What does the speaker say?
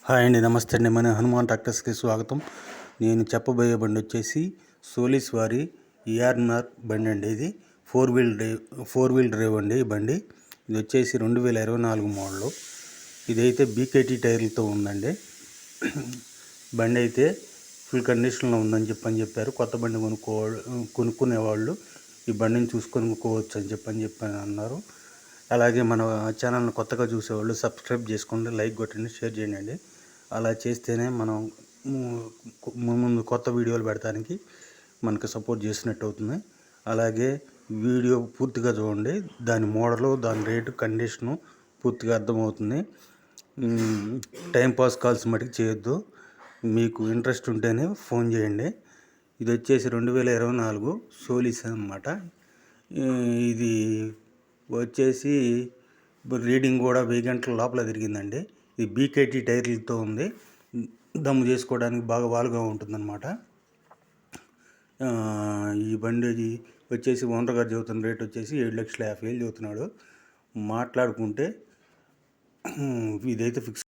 Hi అండి, నమస్తే అండి. మన హనుమాన్ ట్రాక్టర్స్కి స్వాగతం. నేను చెప్పబోయే బండి వచ్చేసి సోలిస్ వారి ఈఆర్ఎన్ఆర్ బండి అండి. ఇది ఫోర్ వీల్ డ్రైవ్ అండి. ఈ బండి ఇది వచ్చేసి 2024 మోడలు. ఇదైతే బీకేటీ టైర్లతో ఉందండి. బండి అయితే ఫుల్ కండిషన్లో ఉందని చెప్పారు. కొత్త బండి కొనుక్కునేవాళ్ళు ఈ బండిని చూసుకొనుకోవచ్చు అని చెప్పని అన్నారు. అలాగే మన ఛానల్ని కొత్తగా చూసేవాళ్ళు సబ్స్క్రైబ్ చేసుకోండి, లైక్ కొట్టండి, షేర్ చేయండి. అలా చేస్తేనే మనం ముందు కొత్త వీడియోలు పెడతానికి మనకు సపోర్ట్ చేసినట్టు అవుతుంది. అలాగే వీడియో పూర్తిగా చూడండి, దాని మోడలు, దాని రేటు, కండిషను పూర్తిగా అర్థమవుతుంది. టైంపాస్ కాల్స్ మటుకు చేయొద్దు. మీకు ఇంట్రెస్ట్ ఉంటేనే ఫోన్ చేయండి. ఇది వచ్చేసి 2024 సోలిస్ అన్నమాట. ఇది వచ్చేసి రీడింగ్ కూడా 1000 గంటల లోపల తిరిగిందండి. ఇది బీకేటీ టైర్లతో ఉంది. దమ్ము చేసుకోవడానికి బాగా వాలుగా ఉంటుందన్నమాట. ఈ బండి వచ్చేసి ఓనర్ గారు చెబుతున్న రేట్ వచ్చేసి 7,50,000 చెబుతున్నాడు. మాట్లాడుకుంటే ఇదైతే ఫిక్స్